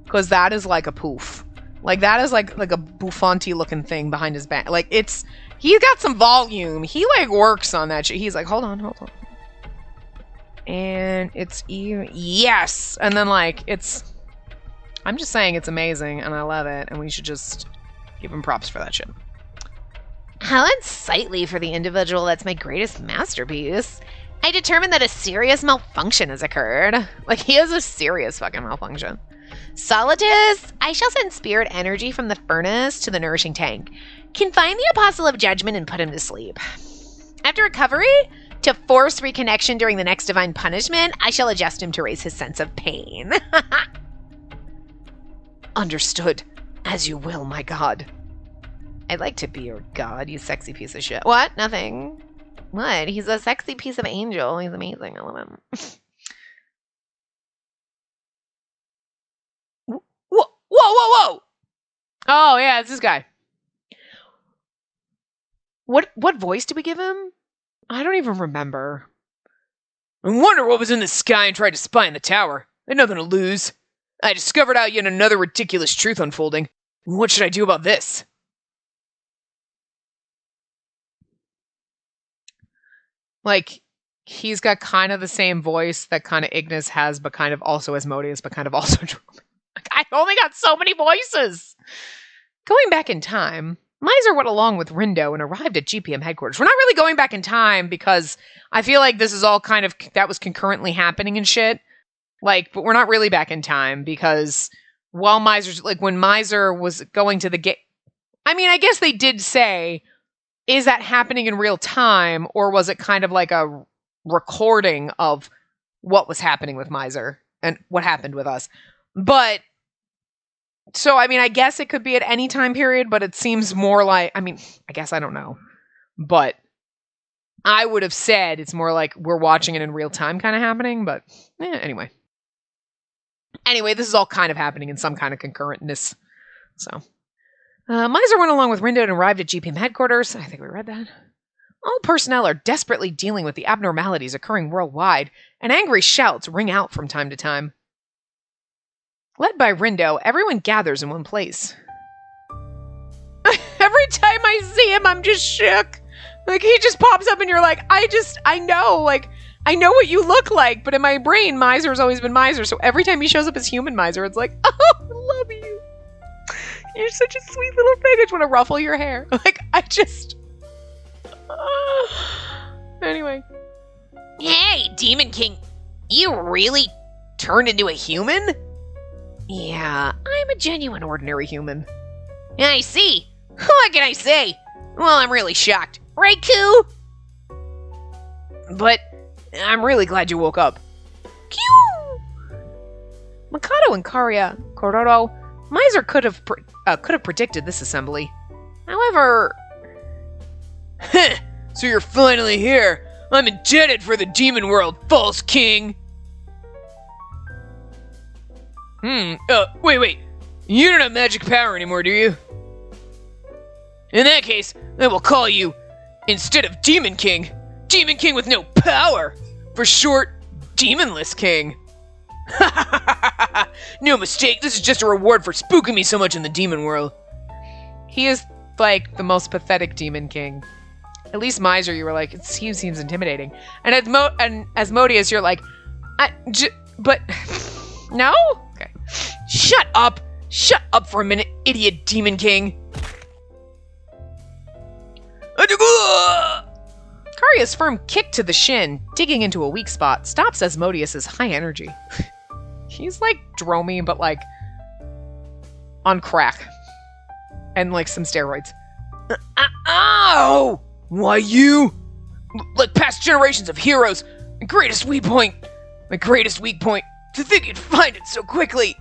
Because that is like a poof. Like, that is like a bouffanty looking thing behind his back. Like, he's got some volume. He, like, works on that shit. He's like, hold on. And it's, yes! And then, like, I'm just saying it's amazing, and I love it, and we should just give him props for that shit. How unsightly for the individual that's my greatest masterpiece. I determined that a serious malfunction has occurred. Like, he has a serious fucking malfunction. Solitus, I shall send spirit energy from the furnace to the nourishing tank. Confine the apostle of judgment and put him to sleep. After recovery, to force reconnection during the next divine punishment, I shall adjust him to raise his sense of pain. Understood. As you will, my god. I'd like to be your god, you sexy piece of shit. What? Nothing. What? He's a sexy piece of angel. He's amazing. I love him. Whoa! Oh, yeah, it's this guy. What voice did we give him? I don't even remember. I wonder what was in the sky and tried to spy in the tower. I had nothing to lose. I discovered out yet another ridiculous truth unfolding. What should I do about this? Like, he's got kind of the same voice that kind of Ignis has, but kind of also Asmodeus, but kind of also... Like, I only got so many voices! Going back in time, Miser went along with Rindo and arrived at GPM headquarters. We're not really going back in time because I feel like this is all kind of... That was concurrently happening and shit. Like, but we're not really back in time because while Miser's... Like, when Miser was going to the gate... I mean, I guess they did say, is that happening in real time, or was it kind of like a recording of what was happening with Miser and what happened with us? But, so, I mean, I guess it could be at any time period, but it seems more like, I mean, I guess I don't know. But I would have said it's more like we're watching it in real time kind of happening, but anyway. Anyway, this is all kind of happening in some kind of concurrentness. So, Miser went along with Rindo and arrived at GPM headquarters. I think we read that. All personnel are desperately dealing with the abnormalities occurring worldwide, and angry shouts ring out from time to time. Led by Rindo, everyone gathers in one place. Every time I see him, I'm just shook. Like, he just pops up and you're like, I know what you look like, but in my brain, Miser's always been Miser, so every time he shows up as human Miser, it's like, oh, I love you. You're such a sweet little thing. I just want to ruffle your hair. Like, Anyway. Hey, Demon King, you really turned into a human? Yeah, I'm a genuine ordinary human. I see. What can I say? Well, I'm really shocked. Right, Koo? But I'm really glad you woke up. Q! Mikado and Kororo, Miser could have predicted this assembly. However... So you're finally here. I'm indebted for the demon world, false king. Wait. You don't have magic power anymore, do you? In that case, I will call you, instead of Demon King with no power. For short, Demonless King. No mistake, this is just a reward for spooking me so much in the demon world. He is, like, the most pathetic Demon King. At least Miser, you were like, he seems intimidating. And Asmodeus, you're like, but, no? Okay. Shut up! Shut up for a minute, idiot Demon King! Karia's firm kick to the shin, digging into a weak spot, stops Asmodeus' high energy. He's like Dromy, but like on crack. And like some steroids. Ow! Why you? Like past generations of heroes, my greatest weak point. To think you'd find it so quickly.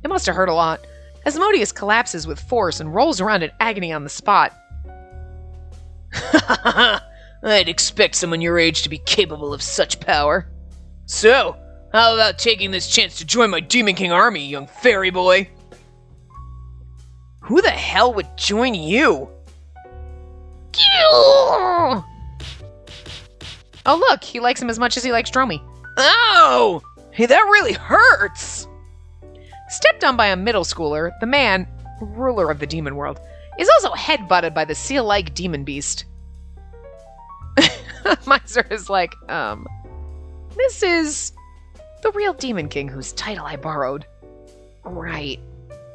It must have hurt a lot. Asmodeus collapses with force and rolls around in agony on the spot. I'd expect someone your age to be capable of such power. So, how about taking this chance to join my Demon King army, young fairy boy? Who the hell would join you? Oh look, he likes him as much as he likes Dromy. Ow! Hey, that really hurts! Stepped on by a middle schooler, the man, ruler of the demon world, is also headbutted by the seal-like demon beast. Miser is like, this is the real Demon King whose title I borrowed. Right.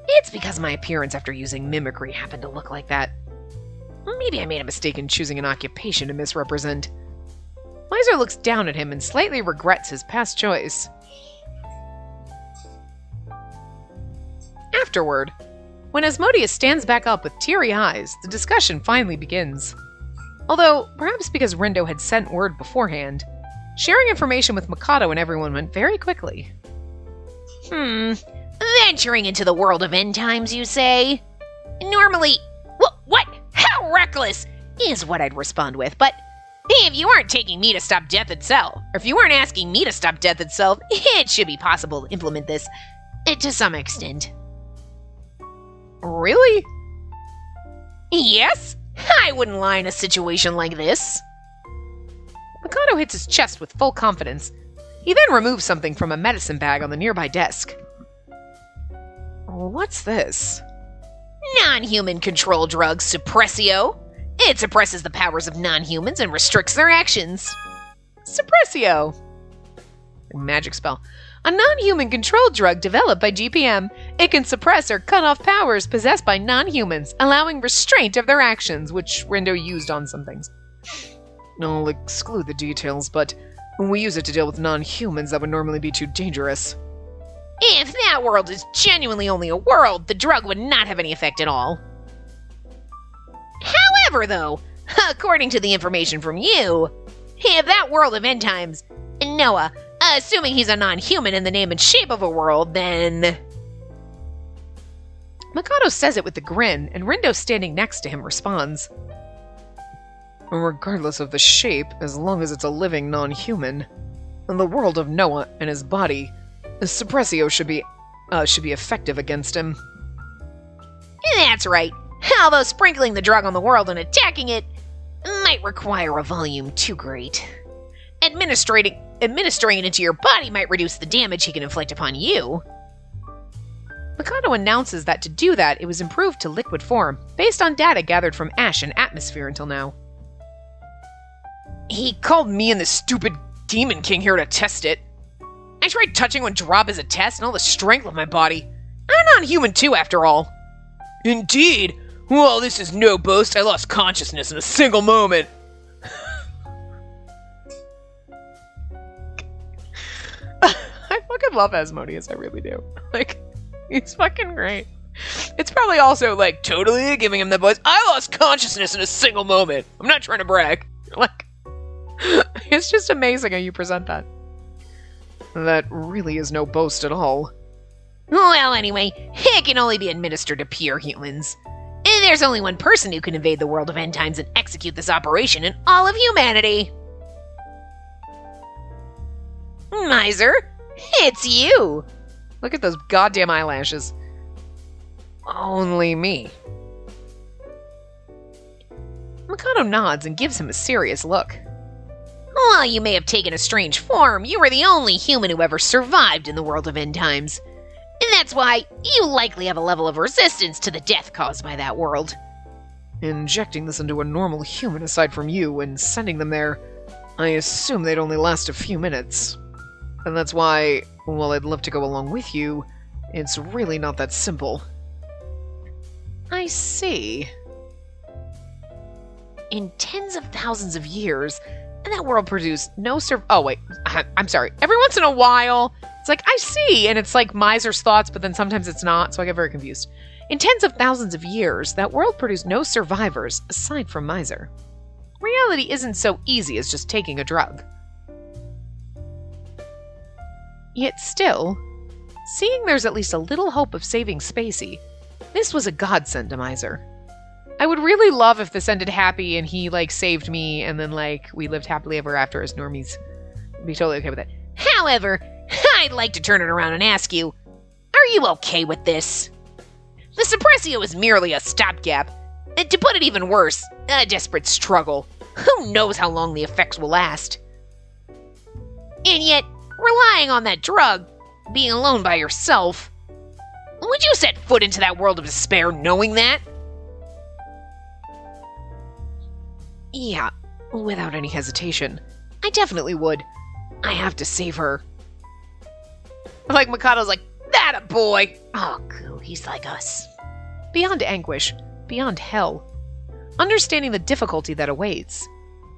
It's because my appearance after using mimicry happened to look like that. Maybe I made a mistake in choosing an occupation to misrepresent. Miser looks down at him and slightly regrets his past choice. Afterward, when Asmodeus stands back up with teary eyes, the discussion finally begins. Although, perhaps because Rindo had sent word beforehand, sharing information with Mikado and everyone went very quickly. Venturing into the world of end times, you say? Normally, what? How reckless is what I'd respond with, but if you aren't taking me to stop death itself, or if you weren't asking me to stop death itself, it should be possible to implement this to some extent. Really? Yes, I wouldn't lie in a situation like this. Mikado hits his chest with full confidence. He then removes something from a medicine bag on the nearby desk. What's this? Non-human control drug Suppressio. It suppresses the powers of non-humans and restricts their actions. Suppressio. Magic spell. A non-human control drug developed by GPM. It can suppress or cut off powers possessed by non-humans, allowing restraint of their actions, which Rindo used on some things. I'll exclude the details, but we use it to deal with non-humans that would normally be too dangerous. If that world is genuinely only a world, the drug would not have any effect at all. However, though, according to the information from you, if that world of end times, Noah, assuming he's a non-human in the name and shape of a world, then... Mikado says it with a grin, and Rindo standing next to him responds. Regardless of the shape, as long as it's a living non-human, in the world of Noah and his body, Suppressio should be effective against him. That's right. Although sprinkling the drug on the world and attacking it might require a volume too great. Administering it into your body might reduce the damage he can inflict upon you. Mikado announces that to do that, it was improved to liquid form, based on data gathered from ash and atmosphere until now. He called me and the stupid Demon King here to test it. I tried touching one drop as a test and all the strength of my body. I'm non-human too, after all. Indeed. Well, this is no boast. I lost consciousness in a single moment. I fucking love Asmodeus, I really do. Like, he's fucking great. It's probably also, like, totally giving him the voice. I lost consciousness in a single moment. I'm not trying to brag. Like, it's just amazing how you present that. That really is no boast at all. Well, anyway, it can only be administered to pure humans. There's only one person who can invade the world of end times and execute this operation in all of humanity. Miser, it's you. Look at those goddamn eyelashes. Only me. Mikado nods and gives him a serious look. While you may have taken a strange form, you were the only human who ever survived in the world of end times. And that's why you likely have a level of resistance to the death caused by that world. Injecting this into a normal human aside from you and sending them there, I assume they'd only last a few minutes. And that's why, while I'd love to go along with you, it's really not that simple. I see. In tens of thousands of years, that world produced no Oh, wait. I'm sorry. Every once in a while, it's like, I see, and it's like Miser's thoughts, but then sometimes it's not, so I get very confused. In tens of thousands of years, that world produced no survivors aside from Miser. Reality isn't so easy as just taking a drug. Yet still, seeing there's at least a little hope of saving Spacey, this was a godsend to Miser. I would really love if this ended happy and he, saved me and then, we lived happily ever after as normies. I'd be totally okay with that. However, I'd like to turn it around and ask you, are you okay with this? The Suppressio is merely a stopgap. And to put it even worse, a desperate struggle. Who knows how long the effects will last? And yet, relying on that drug, being alone by yourself, would you set foot into that world of despair knowing that? Yeah, without any hesitation. I definitely would. I have to save her. Mikado's like, that a boy! Oh, goo, he's like us. Beyond anguish, beyond hell. Understanding the difficulty that awaits.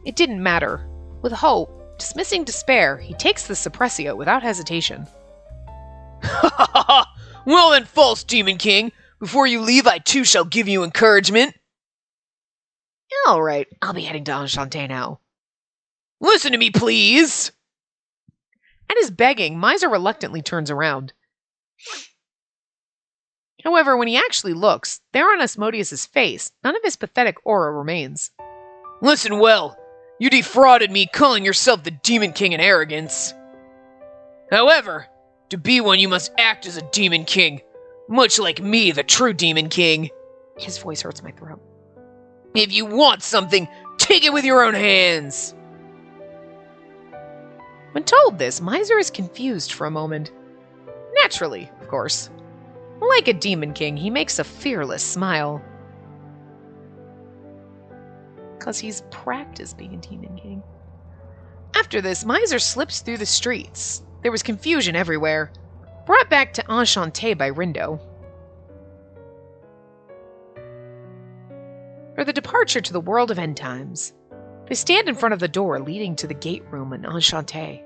It didn't matter. With hope, dismissing despair, he takes the Suppressio without hesitation. Ha ha ha! Well then, false Demon King, before you leave I too shall give you encouragement. Alright, I'll be heading to Enchante now. Listen to me, please! At his begging, Miser reluctantly turns around. However, when he actually looks, there on Asmodeus' face, none of his pathetic aura remains. Listen well, you defrauded me calling yourself the Demon King in arrogance. However, to be one you must act as a Demon King, much like me, the true Demon King. His voice hurts my throat. If you want something, take it with your own hands. When told this, Miser is confused for a moment. Naturally, of course. Like a Demon King, he makes a fearless smile. 'Cause he's practiced being a Demon King. After this, Miser slips through the streets. There was confusion everywhere. Brought back to Enchante by Rindo. For the departure to the world of end times. They stand in front of the door leading to the gate room in Enchante.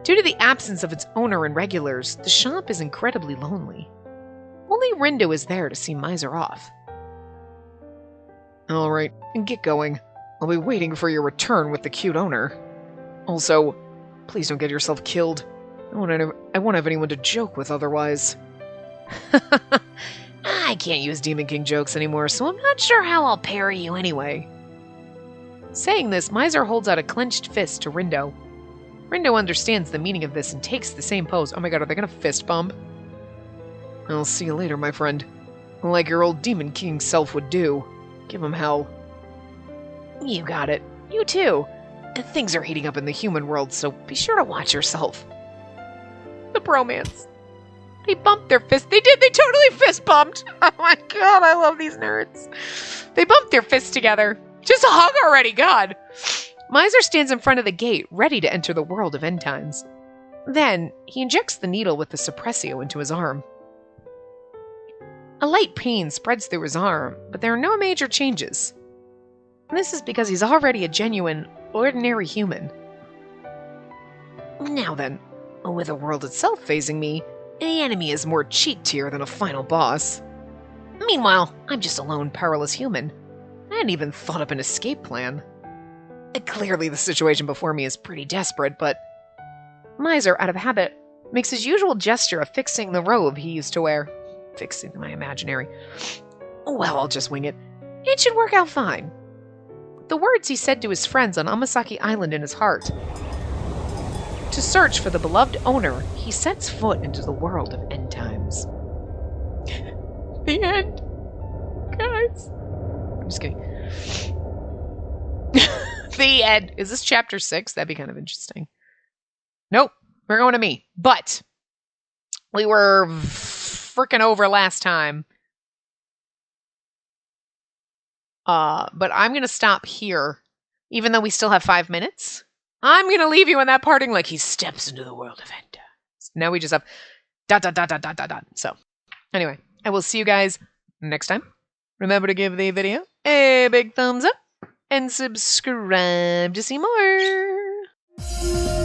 Due to the absence of its owner and regulars, the shop is incredibly lonely. Only Rindo is there to see Miser off. Alright, get going. I'll be waiting for your return with the cute owner. Also, please don't get yourself killed. I won't have anyone to joke with otherwise. I can't use Demon King jokes anymore, so I'm not sure how I'll parry you anyway. Saying this, Miser holds out a clenched fist to Rindo. Rindo understands the meaning of this and takes the same pose. Oh my god, are they gonna fist bump? I'll see you later, my friend. Like your old Demon King self would do. Give him hell. You got it. You too. Things are heating up in the human world, so be sure to watch yourself. The bromance. They bumped their fists. They did. They totally fist bumped. Oh my god, I love these nerds. They bumped their fists together. Just a hug already, god. Miser stands in front of the gate, ready to enter the world of end times. Then, he injects the needle with the Suppressio into his arm. A light pain spreads through his arm, but there are no major changes. This is because he's already a genuine, ordinary human. Now then, with the world itself facing me, the enemy is more cheat tier than a final boss. Meanwhile, I'm just a lone, powerless human. I hadn't even thought up an escape plan. Clearly, the situation before me is pretty desperate, but Miser, out of habit, makes his usual gesture of fixing the robe he used to wear. Fixing my imaginary. Well, I'll just wing it. It should work out fine. The words he said to his friends on Amasaki Island in his heart. To search for the beloved owner, he sets foot into the world of end times. The end. Guys. I'm just kidding. The end. Is this chapter 6? That'd be kind of interesting. Nope. We're going to me. But we were freaking over last time. But I'm going to stop here. Even though we still have 5 minutes. I'm going to leave you in that parting like he steps into the world of Enda. Now we just have ... So, anyway, I will see you guys next time. Remember to give the video a big thumbs up and subscribe to see more.